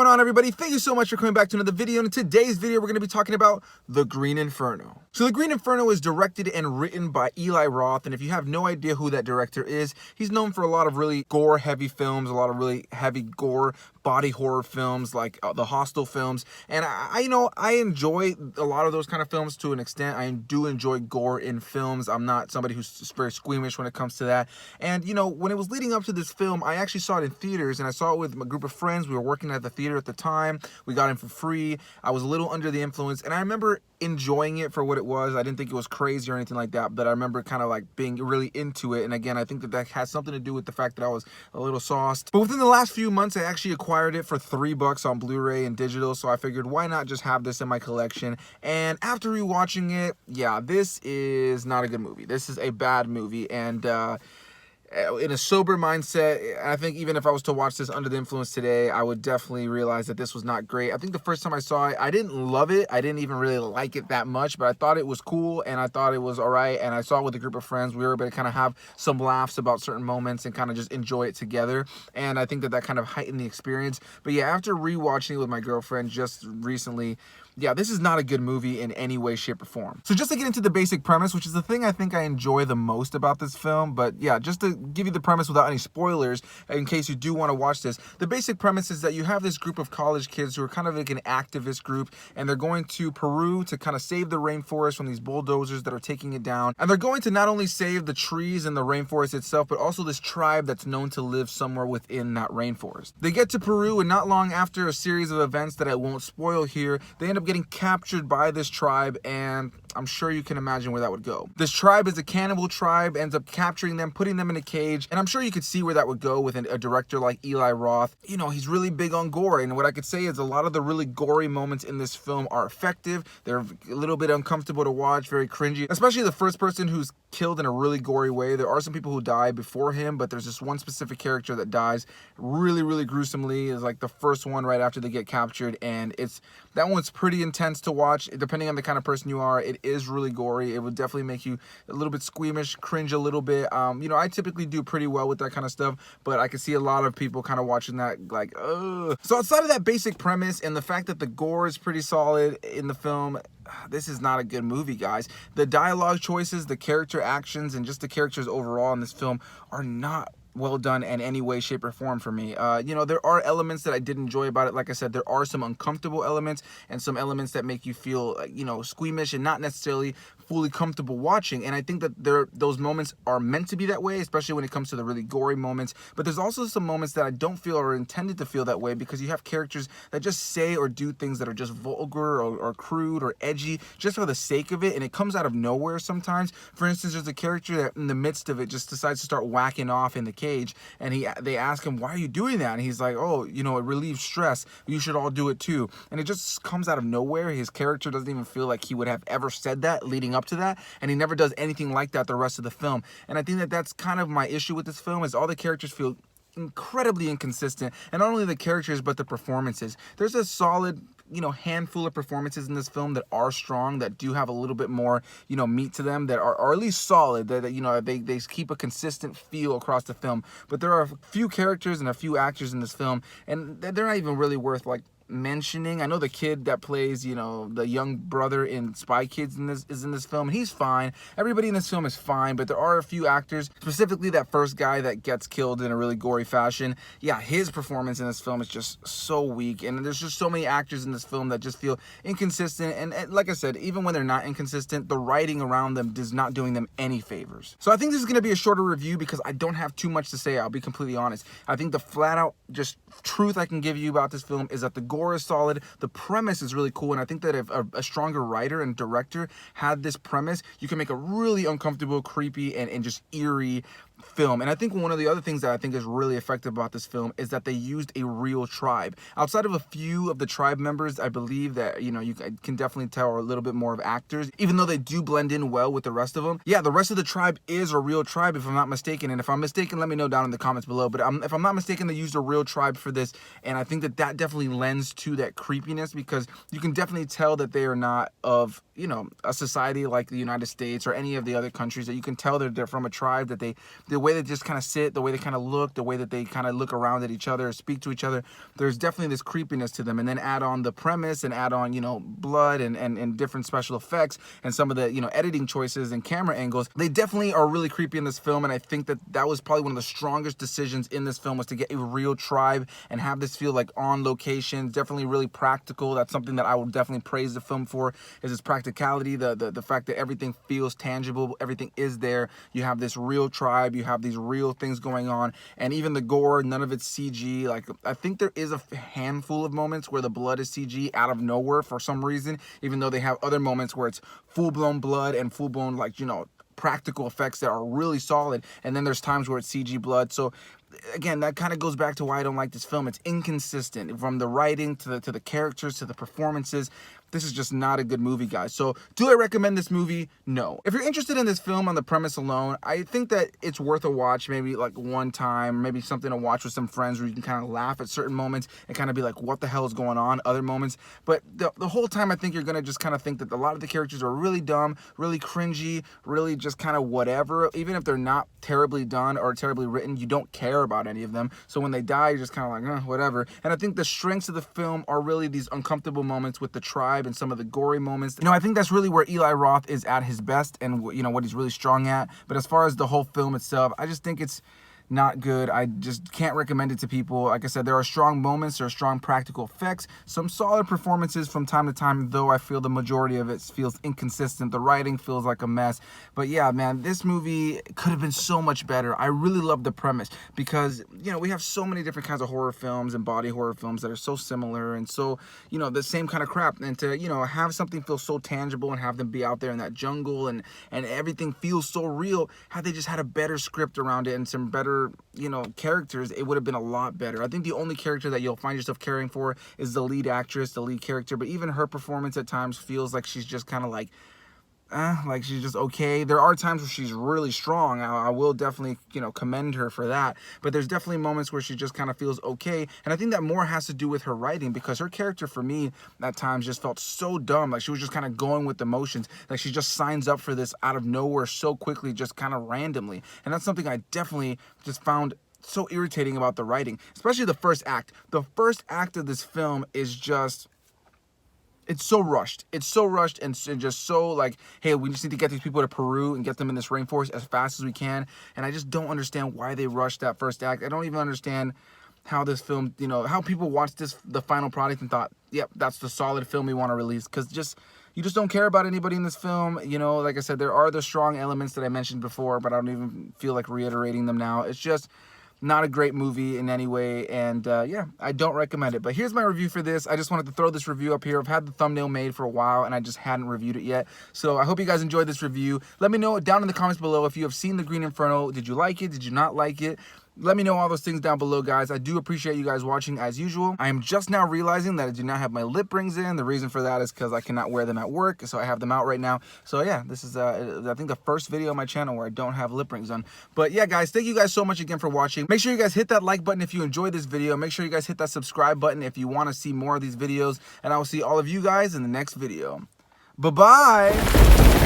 going on, everybody? Thank you so much for coming back to another video. In today's video, we're going to be talking about the Green Inferno. So the Green Inferno is directed and written by Eli Roth, and if you have no idea who that director is, he's known for a lot of really gore-heavy films, a lot of really heavy gore body horror films like the Hostel films, and I enjoy a lot of those kind of films to an extent. I do enjoy gore in films. I'm not somebody who's very squeamish when it comes to that. And when it was leading up to this film, I actually saw it in theaters, and I saw it with a group of friends. We were working at the theater at the time. We got in for free. I was a little under the influence, and I remember enjoying it for what it was. I didn't think it was crazy or anything like that, but I remember kind of like being really into it. And again, I think that has something to do with the fact that I was a little sauced. But within the last few months, I actually acquired it for $3 on Blu-ray and digital, so I figured why not just have this in my collection. And after rewatching it, yeah, this is not a good movie. This is a bad movie, and in a sober mindset, I think even if I was to watch this under the influence today, I would definitely realize that this was not great. I think the first time I saw it, I didn't love it. I didn't even really like it that much, but I thought it was cool, and I thought it was all right, and I saw it with a group of friends. We were able to kind of have some laughs about certain moments and kind of just enjoy it together, and I think that kind of heightened the experience. But yeah, after rewatching it with my girlfriend just recently, yeah, this is not a good movie in any way, shape, or form. So just to get into the basic premise, which is the thing I think I enjoy the most about this film, but yeah, just to give you the premise without any spoilers, in case you do want to watch this, the basic premise is that you have this group of college kids who are kind of like an activist group, and they're going to Peru to kind of save the rainforest from these bulldozers that are taking it down. And they're going to not only save the trees and the rainforest itself, but also this tribe that's known to live somewhere within that rainforest. They get to Peru, and not long after a series of events that I won't spoil here, they end up getting captured by this tribe, and I'm sure you can imagine where that would go. This tribe is a cannibal tribe, ends up capturing them, putting them in a cage, and I'm sure you could see where that would go with a director like Eli Roth. He's really big on gore, and what I could say is a lot of the really gory moments in this film are effective. They're a little bit uncomfortable to watch, very cringy, especially the first person who's killed in a really gory way. There are some people who die before him, but there's this one specific character that dies really, really gruesomely. It's like the first one right after they get captured, and that one's pretty intense to watch. Depending on the kind of person you are, it is really gory. It would definitely make you a little bit squeamish, cringe a little bit. I typically do pretty well with that kind of stuff, but I can see a lot of people kind of watching that like, ugh. So outside of that basic premise and the fact that the gore is pretty solid in the film, this is not a good movie, guys. The dialogue choices, the character actions, and just the characters overall in this film are not well done in any way, shape, or form for me. There are elements that I did enjoy about it. Like I said, there are some uncomfortable elements and some elements that make you feel, squeamish and not necessarily fully comfortable watching. And I think that those moments are meant to be that way, especially when it comes to the really gory moments. But there's also some moments that I don't feel are intended to feel that way, because you have characters that just say or do things that are just vulgar or crude or edgy just for the sake of it, and it comes out of nowhere sometimes. For instance, there's a character that in the midst of it just decides to start whacking off in the cage, and they ask him, why are you doing that? And he's like, oh, it relieves stress. You should all do it too. And it just comes out of nowhere. His character doesn't even feel like he would have ever said that leading up to that, and he never does anything like that the rest of the film. And I think that that's kind of my issue with this film, is all the characters feel incredibly inconsistent, and not only the characters but the performances. There's a solid handful of performances in this film that are strong, that do have a little bit more meat to them, that are at least solid, that they keep a consistent feel across the film. But there are a few characters and a few actors in this film, and they're not even really worth mentioning. I know the kid that plays, the young brother in Spy Kids is in this film, and he's fine. Everybody in this film is fine, but there are a few actors, specifically that first guy that gets killed in a really gory fashion. Yeah, his performance in this film is just so weak, and there's just so many actors in this film that just feel inconsistent, and like I said, even when they're not inconsistent, the writing around them is not doing them any favors. So I think this is going to be a shorter review because I don't have too much to say. I'll be completely honest. I think the flat out just truth I can give you about this film is that the gore is solid, the premise is really cool, and I think that if a stronger writer and director had this premise, you can make a really uncomfortable, creepy, and just eerie film. And I think one of the other things that I think is really effective about this film is that they used a real tribe. Outside of a few of the tribe members, I believe that, you can definitely tell are a little bit more of actors, even though they do blend in well with the rest of them. Yeah, the rest of the tribe is a real tribe, if I'm not mistaken, and if I'm mistaken, let me know down in the comments below. But if I'm not mistaken, they used a real tribe for this, and I think that definitely lends to that creepiness, because you can definitely tell that they are not of, a society like the United States or any of the other countries, that you can tell that they're from a tribe that they the way they just kind of sit, the way they kind of look, the way that they kind of look around at each other, speak to each other, there's definitely this creepiness to them. And then add on the premise and add on, you know, blood and different special effects and some of the, you know, editing choices and camera angles. They definitely are really creepy in this film, and I think that that was probably one of the strongest decisions in this film, was to get a real tribe and have this feel like on location. Definitely really practical. That's something that I will definitely praise the film for, is its practicality, the fact that everything feels tangible, everything is there. You have this real tribe, you have these real things going on, and even the gore, none of it's CG. Like, I think there is a handful of moments where the blood is CG out of nowhere for some reason, even though they have other moments where it's full-blown blood and full-blown, like, you know, practical effects that are really solid, and then there's times where it's CG blood. So again, that kind of goes back to why I don't like this film. It's inconsistent, from the writing to the characters to the performances. This is just not a good movie, guys. So do I recommend this movie? No. If you're interested in this film on the premise alone, I think that it's worth a watch, maybe like one time, maybe something to watch with some friends where you can kind of laugh at certain moments and kind of be like, what the hell is going on, other moments. But the whole time, I think you're going to just kind of think that a lot of the characters are really dumb, really cringy, really just kind of whatever. Even if they're not terribly done or terribly written, you don't care about any of them. So when they die, you're just kind of like, whatever. And I think the strengths of the film are really these uncomfortable moments with the tribe and some of the gory moments. You know, I think that's really where Eli Roth is at his best and, you know, what he's really strong at. But as far as the whole film itself, I just think it's not good. I just can't recommend it to people. Like I said, there are strong moments, there are strong practical effects, some solid performances from time to time, though I feel the majority of it feels inconsistent. The writing feels like a mess. But yeah, man, this movie could have been so much better. I really love the premise because, you know, we have so many different kinds of horror films and body horror films that are so similar and so, you know, the same kind of crap. And to, you know, have something feel so tangible and have them be out there in that jungle and everything feels so real, had they just had a better script around it and some better, you know, characters, it would have been a lot better. I think the only character that you'll find yourself caring for is the lead actress, the lead character, but even her performance at times feels like she's just kind of like she's just okay. There are times where she's really strong. I will definitely, you know, commend her for that. But there's definitely moments where she just kind of feels okay. And I think that more has to do with her writing, because her character, for me, at times just felt so dumb. Like she was just kind of going with the motions. Like she just signs up for this out of nowhere so quickly, just kind of randomly. And that's something I definitely just found so irritating about the writing, especially the first act. The first act of this film is just... it's so rushed. It's so rushed and just so like, hey, we just need to get these people to Peru and get them in this rainforest as fast as we can. And I just don't understand why they rushed that first act. I don't even understand how this film, you know, how people watched the final product and thought, yep, that's the solid film we want to release. Because you just don't care about anybody in this film. You know, like I said, there are the strong elements that I mentioned before, but I don't even feel like reiterating them now. It's just not a great movie in any way, and yeah, I don't recommend it. But here's my review for this. I just wanted to throw this review up here. I've had the thumbnail made for a while, and I just hadn't reviewed it yet. So I hope you guys enjoyed this review. Let me know down in the comments below if you have seen the Green Inferno. Did you like it? Did you not like it? Let me know all those things down below, guys. I do appreciate you guys watching as usual. I am just now realizing that I do not have my lip rings in. The reason for that is because I cannot wear them at work, so I have them out right now. So yeah, this is I think the first video on my channel where I don't have lip rings on. But yeah, guys, thank you guys so much again for watching. Make sure you guys hit that like button if you enjoyed this video. Make sure you guys hit that subscribe button if you want to see more of these videos. And I will see all of you guys in the next video. Bye-bye.